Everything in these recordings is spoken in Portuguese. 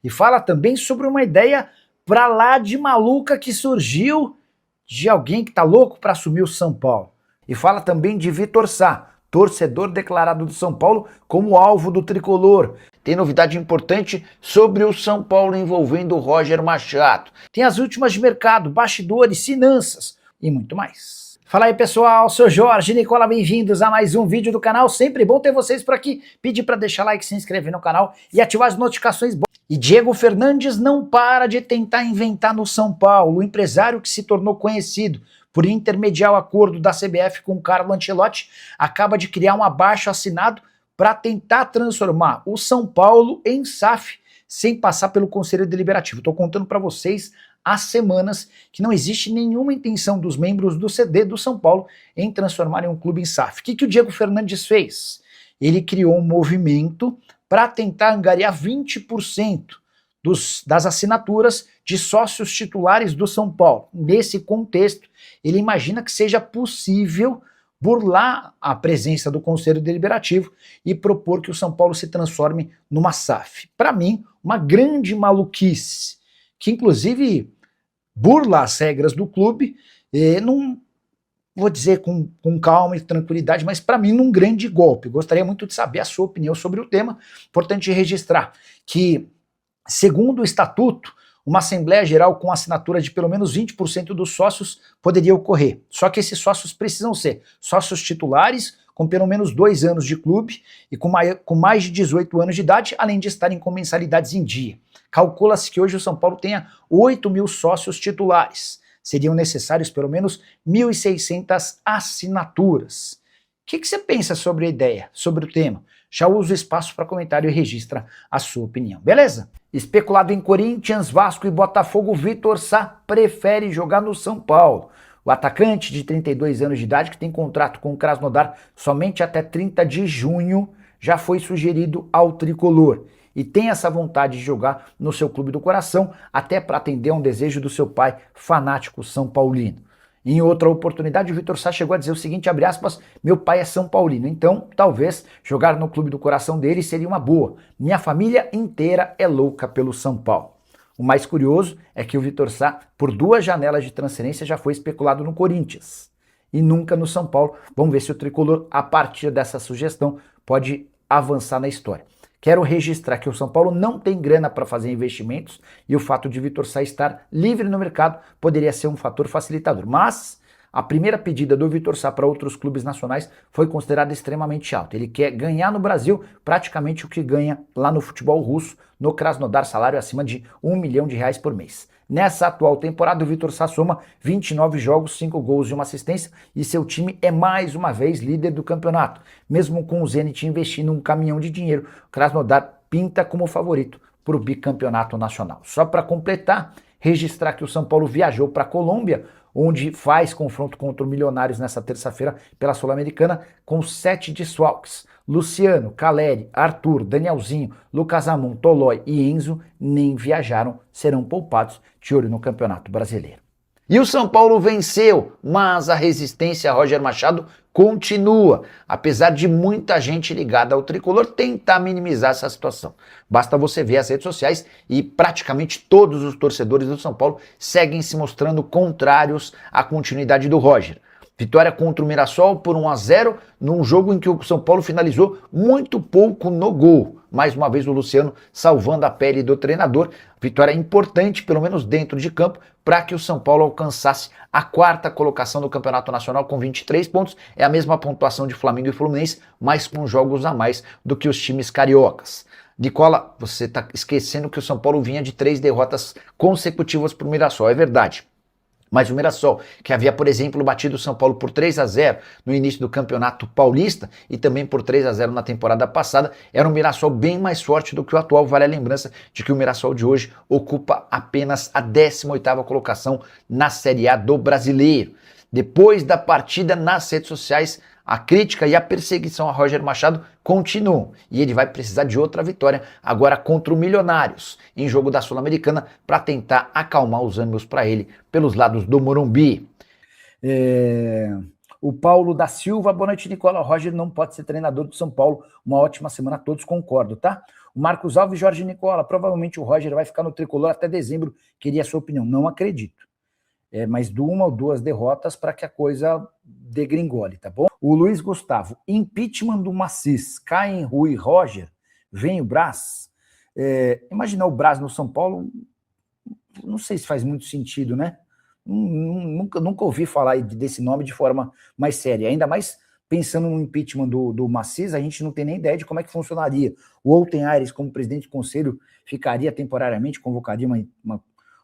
E fala também sobre uma ideia pra lá de maluca que surgiu de alguém que tá louco para assumir o São Paulo. E fala também de Vitor Sá, torcedor declarado do São Paulo como alvo do tricolor. Tem novidade importante sobre o São Paulo envolvendo o Roger Machado. Tem as últimas de mercado, bastidores, finanças e muito mais. Fala aí pessoal, sou Jorge Nicola, bem-vindos a mais um vídeo do canal. Sempre bom ter vocês por aqui. Pedir para deixar like, se inscrever no canal e ativar as notificações. E Diego Fernandes não para de tentar inventar no São Paulo. O empresário que se tornou conhecido por intermediar o acordo da CBF com o Carlo Ancelotti acaba de criar um abaixo-assinado para tentar transformar o São Paulo em SAF sem passar pelo Conselho Deliberativo. Estou contando para vocês há semanas que não existe nenhuma intenção dos membros do CD do São Paulo em transformarem um clube em SAF. O que o Diego Fernandes fez? Ele criou um movimento para tentar angariar 20% das assinaturas de sócios titulares do São Paulo. Nesse contexto, ele imagina que seja possível burlar a presença do Conselho Deliberativo e propor que o São Paulo se transforme numa SAF. Para mim, uma grande maluquice, que inclusive burla as regras do clube, não vou dizer com calma e tranquilidade, mas para mim num grande golpe. Gostaria muito de saber a sua opinião sobre o tema. Importante registrar que, segundo o estatuto, uma Assembleia Geral com assinatura de pelo menos 20% dos sócios poderia ocorrer. Só que esses sócios precisam ser sócios titulares, com pelo menos 2 anos de clube e com mais de 18 anos de idade, além de estarem com mensalidades em dia. Calcula-se que hoje o São Paulo tenha 8 mil sócios titulares. Seriam necessários pelo menos 1.600 assinaturas. O que você pensa sobre a ideia, sobre o tema? Já usa o espaço para comentário e registra a sua opinião, beleza? Especulado em Corinthians, Vasco e Botafogo, Vitor Sá prefere jogar no São Paulo. O atacante de 32 anos de idade, que tem contrato com o Krasnodar somente até 30 de junho, já foi sugerido ao tricolor e tem essa vontade de jogar no seu clube do coração, até para atender a um desejo do seu pai, fanático são paulino. Em outra oportunidade, o Vitor Sá chegou a dizer o seguinte, abre aspas, meu pai é São Paulino, então talvez jogar no clube do coração dele seria uma boa. Minha família inteira é louca pelo São Paulo. O mais curioso é que o Vitor Sá, por 2 janelas de transferência, já foi especulado no Corinthians e nunca no São Paulo. Vamos ver se o tricolor, a partir dessa sugestão, pode avançar na história. Quero registrar que o São Paulo não tem grana para fazer investimentos e o fato de Vitor Sá estar livre no mercado poderia ser um fator facilitador. Mas a primeira pedida do Vitor Sá para outros clubes nacionais foi considerada extremamente alta. Ele quer ganhar no Brasil praticamente o que ganha lá no futebol russo, no Krasnodar, salário acima de R$1 milhão por mês. Nessa atual temporada, o Vitor Sá soma 29 jogos, 5 gols e 1 assistência e seu time é mais uma vez líder do campeonato. Mesmo com o Zenit investindo um caminhão de dinheiro, o Krasnodar pinta como favorito para o bicampeonato nacional. Só para completar, registrar que o São Paulo viajou para a Colômbia, onde faz confronto contra o Milionários nessa terça-feira pela Sul-Americana, com 7 desfalques. Luciano, Caleri, Arthur, Danielzinho, Lucas Amon, Tolói e Enzo nem viajaram, serão poupados de olho no Campeonato Brasileiro. E o São Paulo venceu, mas a resistência a Roger Machado continua, apesar de muita gente ligada ao tricolor tentar minimizar essa situação. Basta você ver as redes sociais e praticamente todos os torcedores do São Paulo seguem se mostrando contrários à continuidade do Roger. Vitória contra o Mirassol por 1-0, num jogo em que o São Paulo finalizou muito pouco no gol. Mais uma vez o Luciano salvando a pele do treinador. Vitória importante, pelo menos dentro de campo, para que o São Paulo alcançasse a 4ª colocação do Campeonato Nacional com 23 pontos. É a mesma pontuação de Flamengo e Fluminense, mas com jogos a mais do que os times cariocas. Nicola, você está esquecendo que o São Paulo vinha de 3 derrotas consecutivas para o Mirassol, é verdade. Mas o Mirassol, que havia, por exemplo, batido o São Paulo por 3-0 no início do Campeonato Paulista e também por 3-0 na temporada passada, era um Mirassol bem mais forte do que o atual. Vale a lembrança de que o Mirassol de hoje ocupa apenas a 18ª colocação na Série A do Brasileiro. Depois da partida, nas redes sociais, a crítica e a perseguição a Roger Machado continuam e ele vai precisar de outra vitória agora contra o Milionários em jogo da Sul-Americana para tentar acalmar os ânimos para ele pelos lados do Morumbi. O Paulo da Silva, boa noite, Nicola. Roger não pode ser treinador do São Paulo. Uma ótima semana a todos, concordo, tá? O Marcos Alves e Jorge Nicola, provavelmente o Roger vai ficar no tricolor até dezembro, queria a sua opinião. Não acredito. Mais de uma ou duas derrotas para que a coisa degringole, tá bom? O Luiz Gustavo, impeachment do Macis, caem Rui Roger, vem o Braz. Imaginar o Braz no São Paulo, não sei se faz muito sentido, né? Nunca ouvi falar desse nome de forma mais séria, ainda mais pensando no impeachment do Macis, a gente não tem nem ideia de como é que funcionaria. O Olten Aires, como presidente do conselho, ficaria temporariamente, convocaria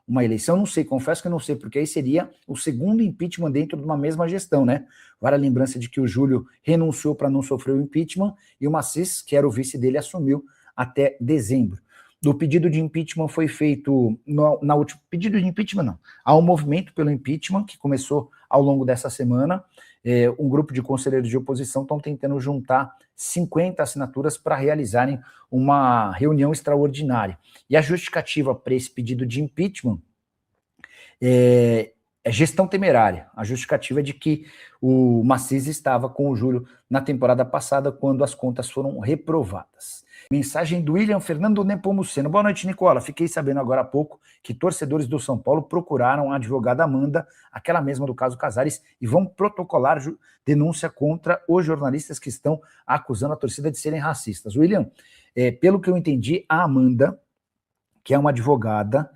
uma eleição, não sei, confesso que não sei, porque aí seria o segundo impeachment dentro de uma mesma gestão, né? Vale a lembrança de que o Júlio renunciou para não sofrer o impeachment e o Macis, que era o vice dele, assumiu até dezembro. O pedido de impeachment foi feito na última... Pedido de impeachment, não. Há um movimento pelo impeachment que começou ao longo dessa semana. Um grupo de conselheiros de oposição estão tentando juntar 50 assinaturas para realizarem uma reunião extraordinária. E a justificativa para esse pedido de impeachment é gestão temerária. A justificativa é de que o Macis estava com o Júlio na temporada passada, quando as contas foram reprovadas. Mensagem do William Fernando Nepomuceno. Boa noite, Nicola. Fiquei sabendo agora há pouco que torcedores do São Paulo procuraram a advogada Amanda, aquela mesma do caso Casares, e vão protocolar denúncia contra os jornalistas que estão acusando a torcida de serem racistas. William, pelo que eu entendi, a Amanda, que é uma advogada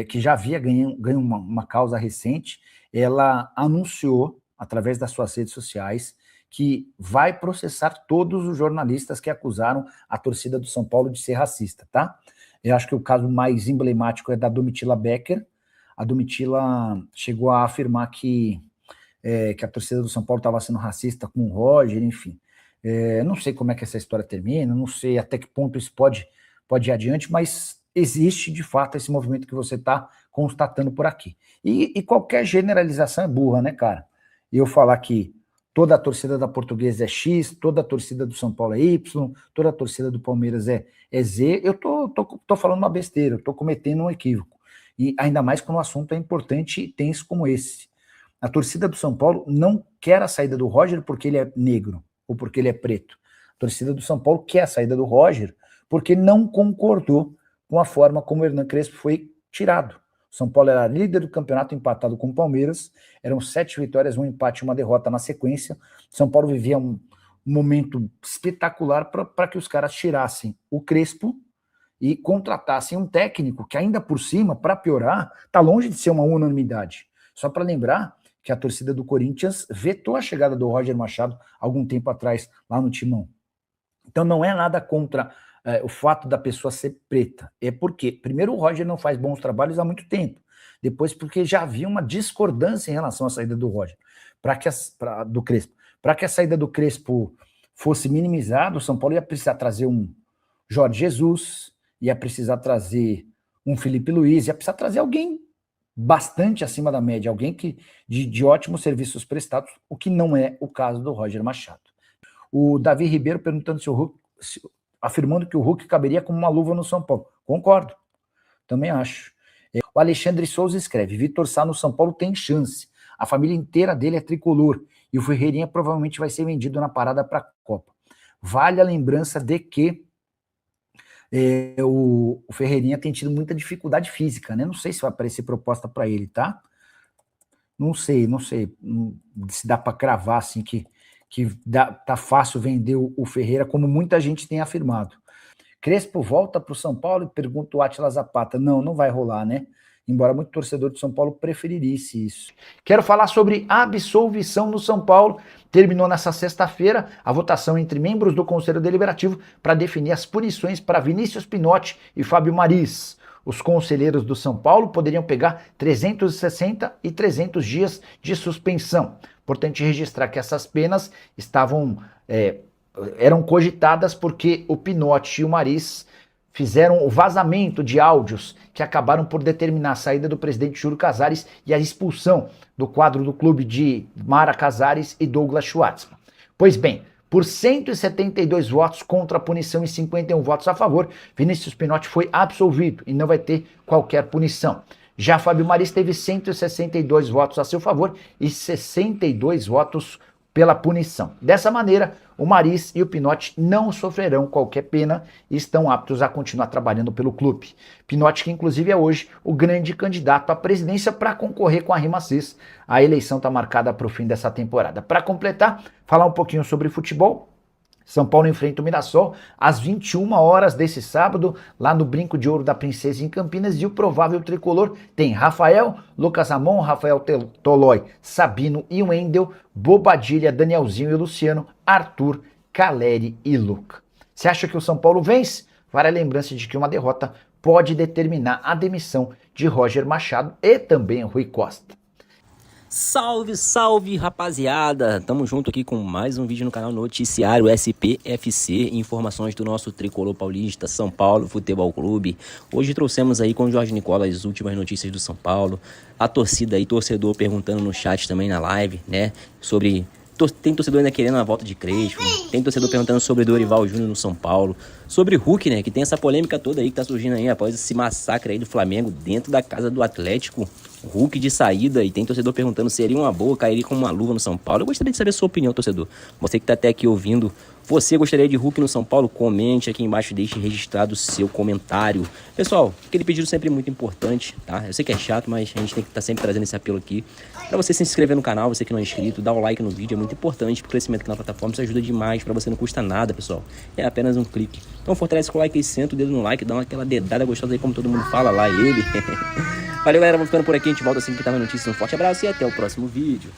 que já havia ganho uma causa recente, ela anunciou, através das suas redes sociais, que vai processar todos os jornalistas que acusaram a torcida do São Paulo de ser racista, tá? Eu acho que o caso mais emblemático é da Domitila Becker. A Domitila chegou a afirmar que a torcida do São Paulo estava sendo racista com o Roger, enfim. Não sei como é que essa história termina, não sei até que ponto isso pode ir adiante, mas existe, de fato, esse movimento que você está constatando por aqui. E qualquer generalização é burra, né, cara? E eu falar que toda a torcida da Portuguesa é X, toda a torcida do São Paulo é Y, toda a torcida do Palmeiras é Z, eu tô falando uma besteira, eu tô cometendo um equívoco. E ainda mais quando o assunto é importante e tenso como esse. A torcida do São Paulo não quer a saída do Roger porque ele é negro ou porque ele é preto. A torcida do São Paulo quer a saída do Roger porque não concordou com a forma como o Hernan Crespo foi tirado. O São Paulo era líder do campeonato, empatado com o Palmeiras, eram 7 vitórias, um empate e uma derrota na sequência. O São Paulo vivia um momento espetacular para que os caras tirassem o Crespo e contratassem um técnico que, ainda por cima, para piorar, está longe de ser uma unanimidade. Só para lembrar que a torcida do Corinthians vetou a chegada do Roger Machado algum tempo atrás, lá no Timão. Então não é nada contra o fato da pessoa ser preta. É porque, primeiro, o Roger não faz bons trabalhos há muito tempo. Depois, porque já havia uma discordância em relação à saída do Roger, do Crespo. Para que a saída do Crespo fosse minimizada, o São Paulo ia precisar trazer um Jorge Jesus, ia precisar trazer um Felipe Luiz, ia precisar trazer alguém bastante acima da média, alguém de ótimos serviços prestados, o que não é o caso do Roger Machado. O Davi Ribeiro perguntando se o Hulk, afirmando que o Hulk caberia como uma luva no São Paulo. Concordo, também acho. O Alexandre Souza escreve: Vitor Sá no São Paulo tem chance. A família inteira dele é tricolor e o Ferreirinha provavelmente vai ser vendido na parada para a Copa. Vale a lembrança de que o Ferreirinha tem tido muita dificuldade física, né? Não sei se vai aparecer proposta para ele, tá? Não sei se dá para cravar assim que tá fácil vender o Ferreira, como muita gente tem afirmado. Crespo volta para o São Paulo e pergunta o Átila Zapata. Não vai rolar, né? Embora muito torcedor de São Paulo preferisse isso. Quero falar sobre absolvição no São Paulo. Terminou nessa sexta-feira a votação entre membros do Conselho Deliberativo para definir as punições para Vinícius Pinotti e Fábio Maris. Os conselheiros do São Paulo poderiam pegar 360 e 300 dias de suspensão. Importante registrar que essas penas eram cogitadas porque o Pinotti e o Maris fizeram o vazamento de áudios que acabaram por determinar a saída do presidente Júlio Casares e a expulsão do quadro do clube de Mara Casares e Douglas Schwartzman. Pois bem, por 172 votos contra a punição e 51 votos a favor, Vinícius Pinotti foi absolvido e não vai ter qualquer punição. Já Fábio Maris teve 162 votos a seu favor e 62 votos pela punição. Dessa maneira, o Maris e o Pinotti não sofrerão qualquer pena e estão aptos a continuar trabalhando pelo clube. Pinotti, que inclusive é hoje o grande candidato à presidência para concorrer com a RIMACES. A eleição está marcada para o fim dessa temporada. Para completar, falar um pouquinho sobre futebol. São Paulo enfrenta o Mirassol às 21 horas desse sábado, lá no Brinco de Ouro da Princesa em Campinas, e o provável tricolor tem Rafael, Lucas Ramon, Rafael Tolói, Sabino e Wendel, Bobadilha, Danielzinho e Luciano, Arthur, Caleri e Luca. Você acha que o São Paulo vence? Vale a lembrança de que uma derrota pode determinar a demissão de Roger Machado e também Rui Costa. Salve, salve, rapaziada! Tamo junto aqui com mais um vídeo no canal Noticiário SPFC, informações do nosso tricolor paulista, São Paulo Futebol Clube. Hoje trouxemos aí com o Jorge Nicola as últimas notícias do São Paulo, a torcida aí, torcedor perguntando no chat também na live, né, sobre... Tem torcedor ainda querendo a volta de Crespo, tem torcedor perguntando sobre Dorival Júnior no São Paulo, sobre Hulk, né, que tem essa polêmica toda aí que tá surgindo aí após esse massacre aí do Flamengo dentro da casa do Atlético. Hulk de saída, e tem torcedor perguntando se seria uma boa, cairia como uma luva no São Paulo. Eu gostaria de saber a sua opinião, torcedor. Você que tá até aqui ouvindo, você gostaria de Hulk no São Paulo? Comente aqui embaixo, deixe registrado o seu comentário. Pessoal, aquele pedido sempre muito importante, tá? Eu sei que é chato, mas a gente tem que estar sempre trazendo esse apelo aqui. Pra você se inscrever no canal, você que não é inscrito, dá o like no vídeo, é muito importante pro crescimento aqui na plataforma, isso ajuda demais, pra você não custa nada, pessoal. É apenas um clique. Então fortalece com o like aí, senta o dedo no like, dá aquela dedada gostosa aí, como todo mundo fala lá, ele. Valeu, galera, vamos ficando por aqui, a gente volta assim que tá na notícia. Um forte abraço e até o próximo vídeo.